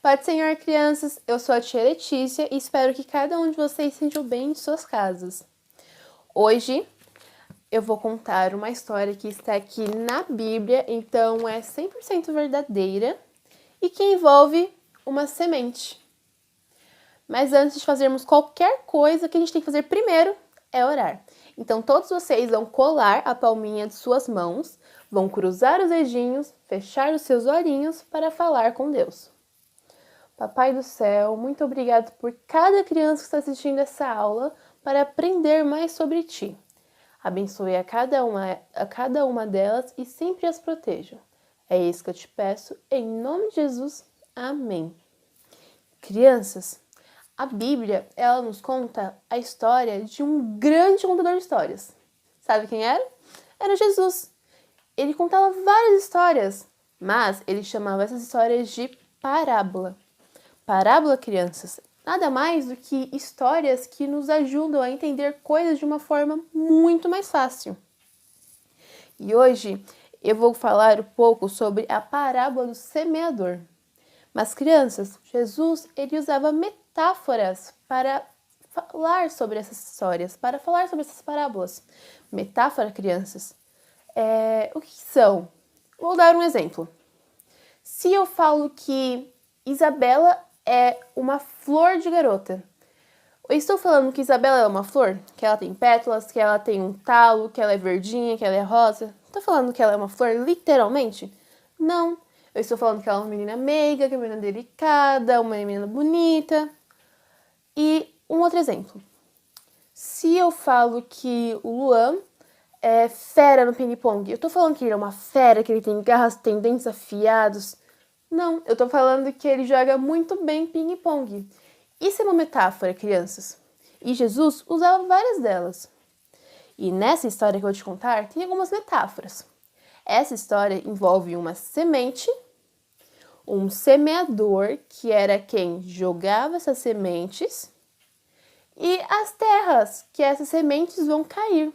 Pai do Senhor, crianças, eu sou a tia Letícia e espero que cada um de vocês esteja bem em suas casas. Hoje eu vou contar uma história que está aqui na Bíblia, então é 100% verdadeira e que envolve uma semente. Mas antes de fazermos qualquer coisa, o que a gente tem que fazer primeiro é orar. Então todos vocês vão colar a palminha de suas mãos, vão cruzar os dedinhos, fechar os seus olhinhos para falar com Deus. Papai do céu, muito obrigado por cada criança que está assistindo essa aula para aprender mais sobre Ti. Abençoe a cada uma delas e sempre as proteja. É isso que eu te peço, em nome de Jesus. Amém. Crianças, a Bíblia, ela nos conta a história de um grande contador de histórias. Sabe quem era? Era Jesus. Ele contava várias histórias, mas ele chamava essas histórias de parábola. Parábola, crianças, nada mais do que histórias que nos ajudam a entender coisas de uma forma muito mais fácil. E hoje eu vou falar um pouco sobre a parábola do semeador. Mas, crianças, Jesus ele usava metáforas para falar sobre essas histórias, para falar sobre essas parábolas. Metáfora, crianças, o que são? Vou dar um exemplo. Se eu falo que Isabela é uma flor de garota, eu estou falando que Isabela é uma flor? Que ela tem pétalas, que ela tem um talo, que ela é verdinha, que ela é rosa? Estou falando que ela é uma flor literalmente? Não. Eu estou falando que ela é uma menina meiga, que é uma menina delicada, uma menina bonita. E um outro exemplo. Se eu falo que o Luan é fera no ping-pong, eu estou falando que ele é uma fera, que ele tem garras, tem dentes afiados? Não, eu tô falando que ele joga muito bem ping-pong. Isso é uma metáfora, crianças. E Jesus usava várias delas. E nessa história que eu vou te contar, tem algumas metáforas. Essa história envolve uma semente, um semeador, que era quem jogava essas sementes, e as terras, que essas sementes vão cair.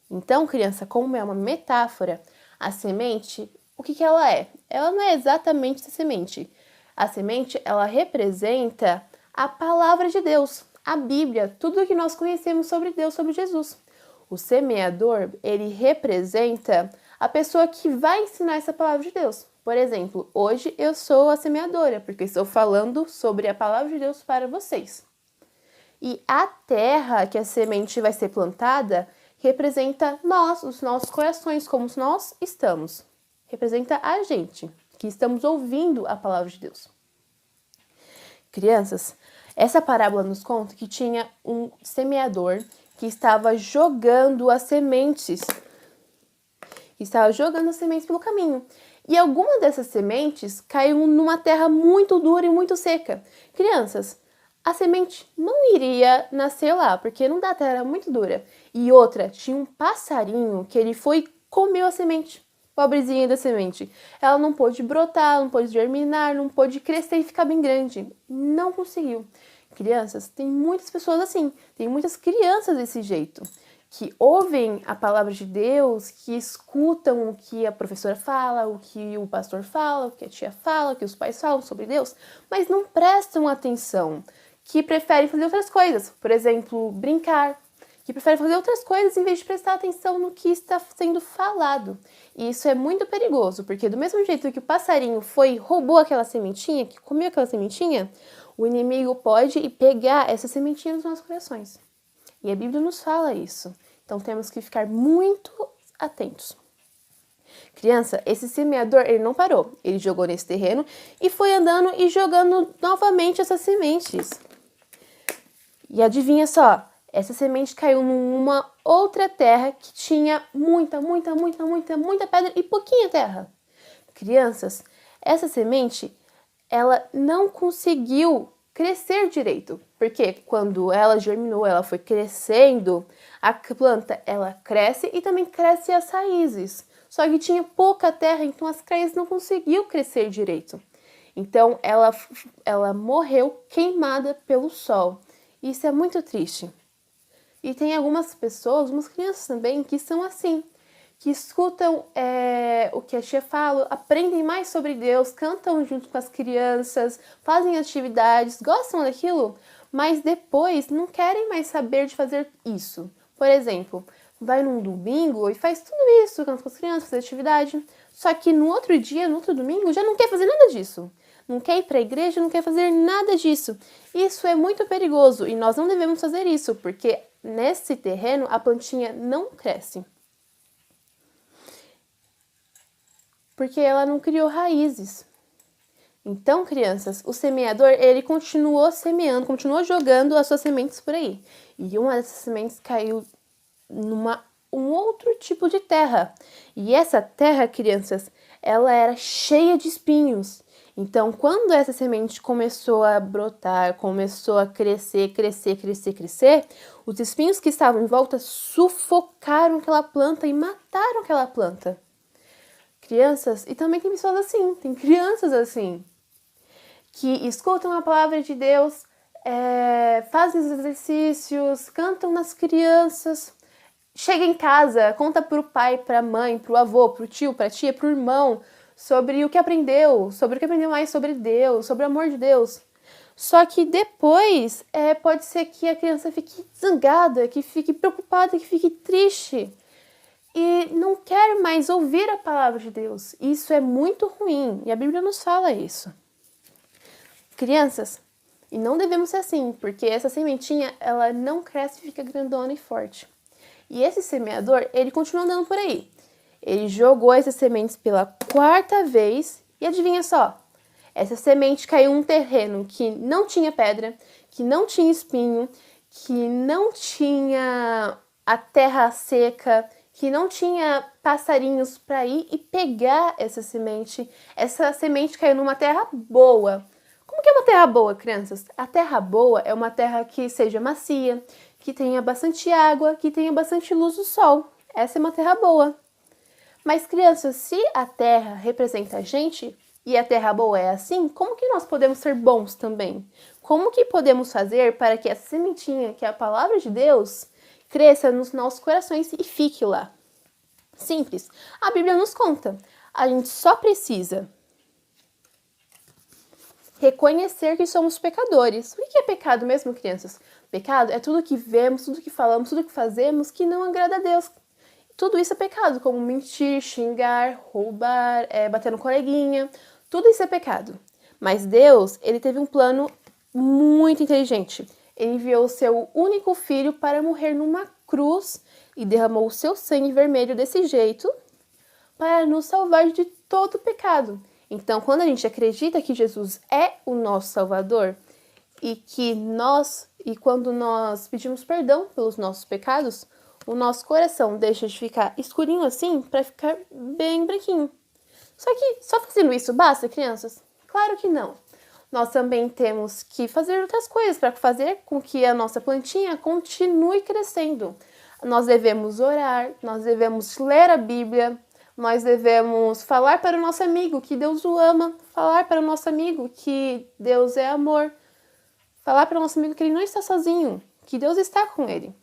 Então, criança, como é uma metáfora, a semente, o que ela é? Ela não é exatamente essa semente. A semente, ela representa a palavra de Deus, a Bíblia, tudo o que nós conhecemos sobre Deus, sobre Jesus. O semeador, ele representa a pessoa que vai ensinar essa palavra de Deus. Por exemplo, hoje eu sou a semeadora, porque estou falando sobre a palavra de Deus para vocês. E a terra que a semente vai ser plantada representa nós, os nossos corações, como nós estamos. Representa a gente, que estamos ouvindo a palavra de Deus. Crianças, essa parábola nos conta que tinha um semeador que estava jogando as sementes. Pelo caminho. E algumas dessas sementes caíram numa terra muito dura e muito seca. Crianças, a semente não iria nascer lá, porque não dá, terra era muito dura. E outra, tinha um passarinho que ele foi e comeu a semente. Pobrezinha da semente. Ela não pôde brotar, não pôde germinar, não pôde crescer e ficar bem grande. Não conseguiu. Crianças, tem muitas pessoas assim. Tem muitas crianças desse jeito. Que ouvem a palavra de Deus, que escutam o que a professora fala, o que o pastor fala, o que a tia fala, o que os pais falam sobre Deus, mas não prestam atenção. Que preferem fazer outras coisas. Por exemplo, brincar. Que preferem fazer outras coisas em vez de prestar atenção no que está sendo falado. E isso é muito perigoso, porque do mesmo jeito que o passarinho roubou aquela sementinha, que comeu aquela sementinha, o inimigo pode ir pegar essa sementinha nos nossos corações. E a Bíblia nos fala isso. Então temos que ficar muito atentos. Criança, esse semeador, ele não parou. Ele jogou nesse terreno e foi andando e jogando novamente essas sementes. E adivinha só, essa semente caiu numa outra terra que tinha muita pedra e pouquinha terra. Crianças, essa semente, ela não conseguiu crescer direito, porque quando ela germinou, ela foi crescendo, a planta, ela cresce e também cresce as raízes. Só que tinha pouca terra, então as raízes não conseguiu crescer direito. Então, ela morreu queimada pelo sol. Isso é muito triste. E tem algumas pessoas, algumas crianças também, que são assim, que escutam o que a tia fala, aprendem mais sobre Deus, cantam junto com as crianças, fazem atividades, gostam daquilo, mas depois não querem mais saber de fazer isso. Por exemplo, vai num domingo e faz tudo isso, canta com as crianças, faz atividade, só que no outro dia, no outro domingo, já não quer fazer nada disso. Não quer ir para a igreja, não quer fazer nada disso. Isso é muito perigoso e nós não devemos fazer isso, porque nesse terreno a plantinha não cresce. Porque ela não criou raízes. Então, crianças, o semeador, ele continuou semeando, continuou jogando as suas sementes por aí. E uma dessas sementes caiu um outro tipo de terra. E essa terra, crianças, ela era cheia de espinhos. Então, quando essa semente começou a brotar, começou a crescer, os espinhos que estavam em volta sufocaram aquela planta e mataram aquela planta. Crianças, e também tem pessoas assim, tem crianças assim, que escutam a palavra de Deus, fazem os exercícios, cantam nas crianças, chega em casa, conta para o pai, para a mãe, para o avô, para o tio, para a tia, para o irmão, sobre o que aprendeu mais sobre Deus, sobre o amor de Deus. Só que depois pode ser que a criança fique zangada, que fique preocupada, que fique triste e não quer mais ouvir a palavra de Deus. Isso é muito ruim e a Bíblia nos fala isso. Crianças, e não devemos ser assim, porque essa sementinha ela não cresce e fica grandona e forte. E esse semeador, ele continua andando por aí. Ele jogou essas sementes pela 4ª vez e adivinha só? Essa semente caiu em um terreno que não tinha pedra, que não tinha espinho, que não tinha a terra seca, que não tinha passarinhos para ir e pegar essa semente. Essa semente caiu numa terra boa. Como que é uma terra boa, crianças? A terra boa é uma terra que seja macia, que tenha bastante água, que tenha bastante luz do sol. Essa é uma terra boa. Mas, crianças, se a terra representa a gente e a terra boa é assim, como que nós podemos ser bons também? Como que podemos fazer para que essa sementinha, que é a palavra de Deus, cresça nos nossos corações e fique lá? Simples. A Bíblia nos conta. A gente só precisa reconhecer que somos pecadores. O que é pecado mesmo, crianças? Pecado é tudo que vemos, tudo que falamos, tudo que fazemos que não agrada a Deus. Tudo isso é pecado, como mentir, xingar, roubar, bater no coleguinha. Tudo isso é pecado. Mas Deus, ele teve um plano muito inteligente. Ele enviou o seu único filho para morrer numa cruz e derramou o seu sangue vermelho desse jeito para nos salvar de todo pecado. Então, quando a gente acredita que Jesus é o nosso Salvador e quando nós pedimos perdão pelos nossos pecados, o nosso coração deixa de ficar escurinho assim para ficar bem branquinho. Só que só fazendo isso basta, crianças? Claro que não. Nós também temos que fazer outras coisas para fazer com que a nossa plantinha continue crescendo. Nós devemos orar, nós devemos ler a Bíblia, nós devemos falar para o nosso amigo que Deus o ama, falar para o nosso amigo que Deus é amor, falar para o nosso amigo que ele não está sozinho, que Deus está com ele.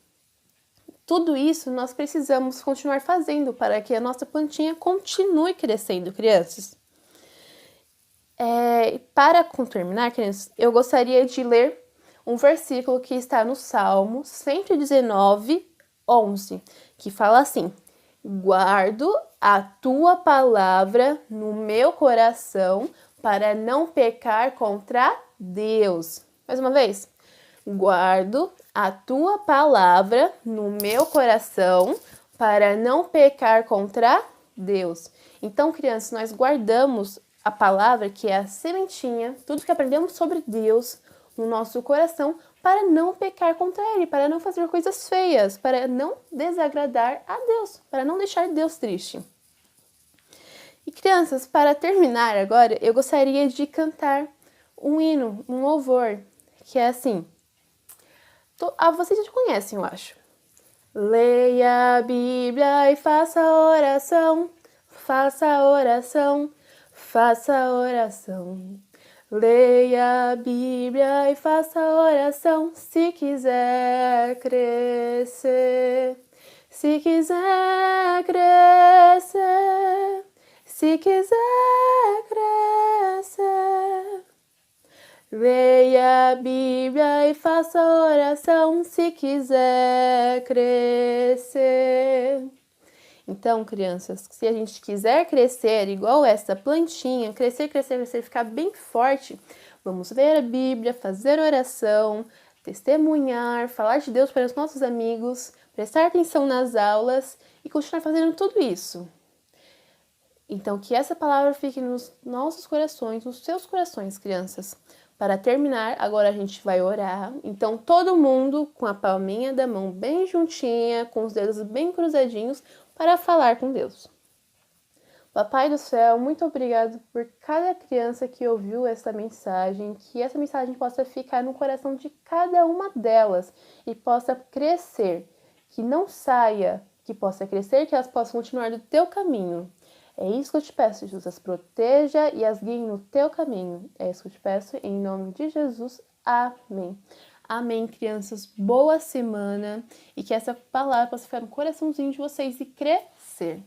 Tudo isso nós precisamos continuar fazendo para que a nossa plantinha continue crescendo, crianças. Para terminar, crianças, eu gostaria de ler um versículo que está no Salmo 119, 11, que fala assim: guardo a tua palavra no meu coração para não pecar contra Deus. Mais uma vez. Guardo a tua palavra no meu coração para não pecar contra Deus. Então, crianças, nós guardamos a palavra, que é a sementinha, tudo que aprendemos sobre Deus no nosso coração para não pecar contra Ele, para não fazer coisas feias, para não desagradar a Deus, para não deixar Deus triste. E, crianças, para terminar agora, eu gostaria de cantar um hino, um louvor, que é assim. Vocês já conhecem, eu acho. Leia a Bíblia e faça oração, faça oração, faça oração. Leia a Bíblia e faça oração, se quiser crescer. Se quiser crescer, se quiser crescer, leia a Bíblia e faça oração se quiser crescer. Então, crianças, se a gente quiser crescer igual essa plantinha, crescer, crescer, crescer, ficar bem forte, vamos ler a Bíblia, fazer oração, testemunhar, falar de Deus para os nossos amigos, prestar atenção nas aulas e continuar fazendo tudo isso. Então, que essa palavra fique nos nossos corações, nos seus corações, crianças. Para terminar, agora a gente vai orar. Então, todo mundo com a palminha da mão bem juntinha, com os dedos bem cruzadinhos, para falar com Deus. Papai do céu, muito obrigado por cada criança que ouviu essa mensagem, que essa mensagem possa ficar no coração de cada uma delas e possa crescer, que não saia, que possa crescer, que elas possam continuar do teu caminho. É isso que eu te peço, Jesus, as proteja e as guie no teu caminho. É isso que eu te peço, em nome de Jesus. Amém. Amém, crianças. Boa semana e que essa palavra possa ficar no coraçãozinho de vocês e crescer.